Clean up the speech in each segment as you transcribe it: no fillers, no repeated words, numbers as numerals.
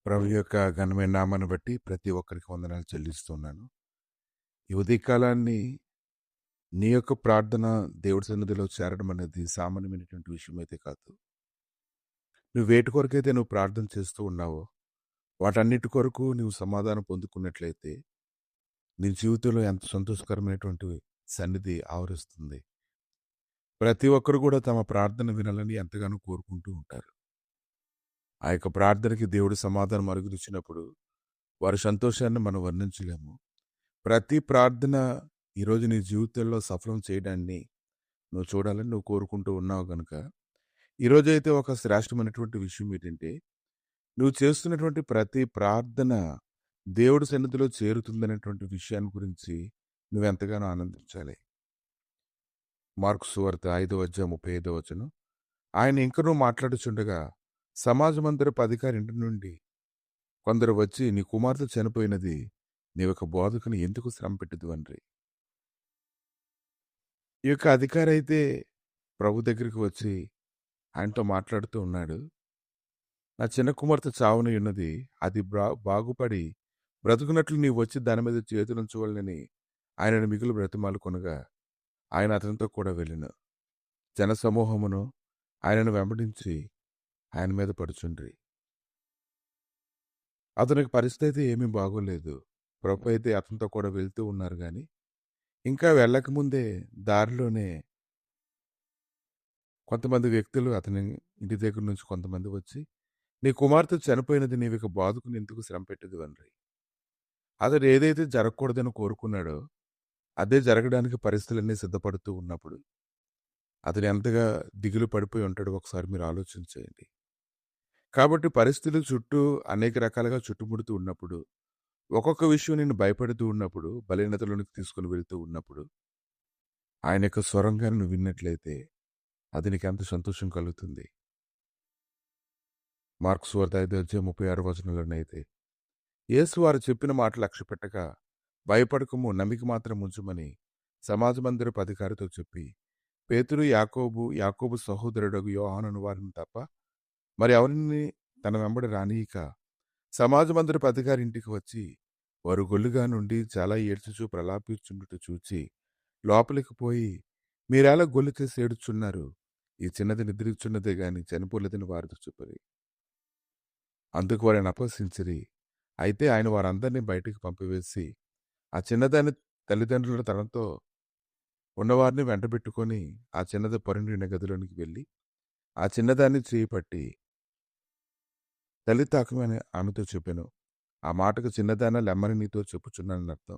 ప్రభు యొక్క ఘనమైన నామాన్ని బట్టి ప్రతి ఒక్కరికి వందనాలు చెల్లిస్తున్నాను. ఈ ఉదయకాలాన్ని నీ యొక్క ప్రార్థన దేవుడి సన్నిధిలో చేరడం అనేది సామాన్యమైనటువంటి విషయం అయితే కాదు. నువ్వు వేటి కొరకైతే నువ్వు ప్రార్థన చేస్తూ ఉన్నావో, వాటన్నిటి కొరకు నువ్వు సమాధానం పొందుకున్నట్లయితే, నీ జీవితంలో ఎంత సంతోషకరమైనటువంటి సన్నిధి ఆవరిస్తుంది. ప్రతి ఒక్కరు కూడా తమ ప్రార్థన వినాలని ఎంతగానో కోరుకుంటూ ఉంటారు. ఆ యొక్క ప్రార్థనకి దేవుడు సమాధానం అనుగ్రహించినప్పుడు, వారి సంతోషాన్ని మనం వర్ణించలేము. ప్రతి ప్రార్థన ఈరోజు నీ జీవితంలో సఫలం చేయడాన్ని నువ్వు చూడాలని నువ్వు కోరుకుంటూ ఉన్నావు గనుక, ఈరోజైతే ఒక శ్రేష్టమైనటువంటి విషయం ఏంటంటే, నువ్వు చేస్తున్నటువంటి ప్రతి ప్రార్థన దేవుడి సన్నిధిలో చేరుతుందనేటువంటి విషయాన్ని గురించి నువ్వెంతగానో ఆనందించాలి. మార్కు సువార్త 5:35 ఆయన ఇంకనూ మాట్లాడుచుండగా సమాజ మందిరపు అధికారి ఇంటి నుండి కొందరు వచ్చి, నీ కుమార్తె చనిపోయినది, నీవొక బోధకుని ఎందుకు శ్రమ పెట్టుదు అన్రి. ఈ యొక్క అధికారి అయితే ప్రభు దగ్గరికి వచ్చి ఆయనతో మాట్లాడుతూ ఉన్నాడు. నా చిన్న కుమార్తె చావున ఉన్నది, అది బాగుపడి బ్రతుకున్నట్లు నీవు వచ్చి దాని మీద చేతులుంచవలనని ఆయనను మిగులు బ్రతిమాలు కొనగా ఆయన అతనితో కూడా వెళ్ళెను. జనసమూహమును ఆయనను వెంబడించి ఆయన మీద పడుచుండ్రి. అతనికి పరిస్థితి ఏమీ బాగోలేదు. ప్రభు అయితే అతనితో కూడా వెళ్తూ ఉన్నారు గాని, ఇంకా వెళ్ళకముందే దారిలోనే కొంతమంది వ్యక్తులు అతని ఇంటి దగ్గర నుంచి కొంతమంది వచ్చి, నీ కుమార్తె చనిపోయినది, నీవిక బాధకుని ఎందుకు శ్రమ పెట్టదు అన్రి. అతడు ఏదైతే జరగకూడదని కోరుకున్నాడో అదే జరగడానికి పరిస్థితులన్నీ సిద్ధపడుతూ ఉన్నప్పుడు అతడు ఎంతగా దిగులు పడిపోయి ఉంటాడో ఒకసారి మీరు ఆలోచించేయండి. కాబట్టి పరిస్థితులు చుట్టూ అనేక రకాలుగా చుట్టుముడుతూ ఉన్నప్పుడు, ఒక్కొక్క విషయం నిన్ను భయపడుతూ ఉన్నప్పుడు, బలహీనతలోనికి తీసుకుని వెళ్తూ ఉన్నప్పుడు, ఆయన యొక్క స్వరంగా నువ్వు విన్నట్లయితే అది నీకు ఎంత సంతోషం కలుగుతుంది. మార్కు సువార్త 5:36 యేసు వారు చెప్పిన మాట లక్ష్యపెట్టక, భయపడకము, నమ్మిక మాత్రం ఉంచుమని సమాజ మందిరపు అధికారితో చెప్పి, పేతురు, యాకోబు సహోదరుడగు యోహానును వారిని తప్ప మరి ఎవరిని తన వెంబడి రానీయక సమాజ మందిరపు అధికారి ఇంటికి వచ్చి, వారు గొల్లుగా నుండి చాలా ఏడ్చుచూ ప్రలాపించుండుట చూచి లోపలికి పోయి, మీరెలా గొల్లు చేసి ఏడుచున్నారు? ఈ చిన్నది నిద్రించున్నదే గాని చనిపోలేదని వారితో చెప్పిరి. అందుకు వారిని అపహసించిరి. అయితే ఆయన వారందరినీ బయటికి పంపివేసి, ఆ చిన్నదాని తల్లిదండ్రుల తనతో ఉన్నవారిని వెంటబెట్టుకొని ఆ చిన్నది పొరుండిన గదిలోనికి వెళ్ళి, ఆ చిన్నదాన్ని చేయి పట్టి, తల్లి తాకమని ఆమెతో చెప్పెను. ఆ మాటకు చిన్నదాన లెమ్మని నీతో చెప్పుచున్నానని అర్థం.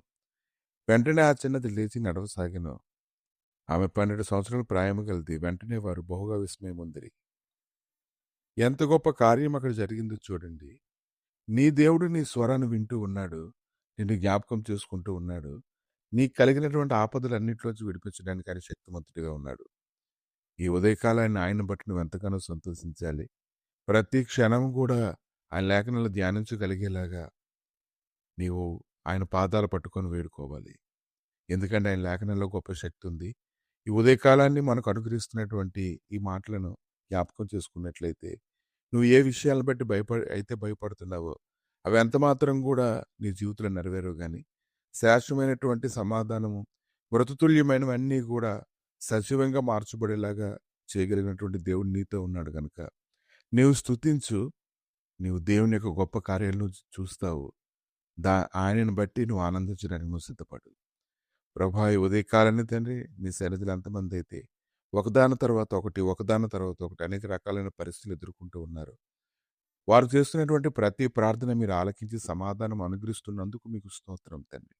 వెంటనే ఆ చిన్నది లేచి నడవసాగెను. ఆమె 12 సంవత్సరాల ప్రాయము గలది. వెంటనే వారు బహుగా విస్మయముందిరి. ఎంత గొప్ప కార్యం అక్కడ జరిగిందో చూడండి. నీ దేవుడు నీ స్వరాన్ని వింటూ ఉన్నాడు. నిన్ను జ్ఞాపకం చేసుకుంటూ ఉన్నాడు. నీకు కలిగినటువంటి ఆపదలన్నిటిలోంచి విడిపించడానికి ఆయన శక్తిమంతుడిగా ఉన్నాడు. ఈ ఉదయకాలాన్ని ఆయన బట్టి నువ్వు ఎంతగానో సంతోషించాలి. ప్రతి క్షణం కూడా ఆయన లేఖనాలు ధ్యానించగలిగేలాగా నీవు ఆయన పాదాలు పట్టుకొని వేడుకోవాలి. ఎందుకంటే ఆయన లేఖనంలో గొప్ప శక్తి ఉంది. ఈ ఉదయకాలాన్ని మనకు అనుగ్రహిస్తున్నటువంటి ఈ మాటలను జ్ఞాపకం చేసుకున్నట్లయితే, నువ్వు ఏ విషయాలను బట్టి భయపడుతున్నావో అవి ఎంత మాత్రం కూడా నీ జీవితంలో నెరవేరవు గాని, శాశ్వతమైనటువంటి సమాధానము, మృతతుల్యమైనవన్నీ కూడా సజీవంగా మార్చబడేలాగా చేయగలిగినటువంటి దేవుడు నీతో ఉన్నాడు గనుక, నీవు స్తుతించు. నీవు దేవుని యొక్క గొప్ప కార్యాలను చూస్తావు. ఆయనను బట్టి నువ్వు ఆనందించడానికి నువ్వు సిద్ధపడు. ప్రభా, ఈ ఉదయకాలాన్ని తండ్రి మీ సన్నిధిలో ఎంతమంది అయితే ఒకదాని తర్వాత ఒకటి అనేక రకాలైన పరిస్థితులు ఎదుర్కొంటూ ఉన్నారు. వారు చేస్తున్నటువంటి ప్రతి ప్రార్థన మీరు ఆలకించి సమాధానం అనుగ్రహిస్తున్నందుకు మీకు స్తోత్రం తండ్రి.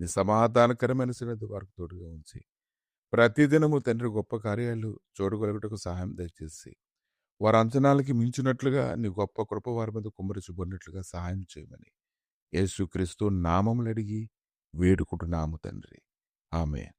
నీ సమాధానకరమైన సన్నిధి వారికి తోడుగా ఉంచి, ప్రతిదినము తండ్రి గొప్ప కార్యాలు చూడగలుగుటకు సహాయం దయచేసి, వారి అంచనాలకి మించినట్లుగా నీ గొప్ప కృప వారి మీద కుమ్మరించబడినట్లుగా సహాయం చేయమని యేసుక్రీస్తు నామములు అడిగి వేడుకుంటున్నాము తండ్రి. ఆమేన్.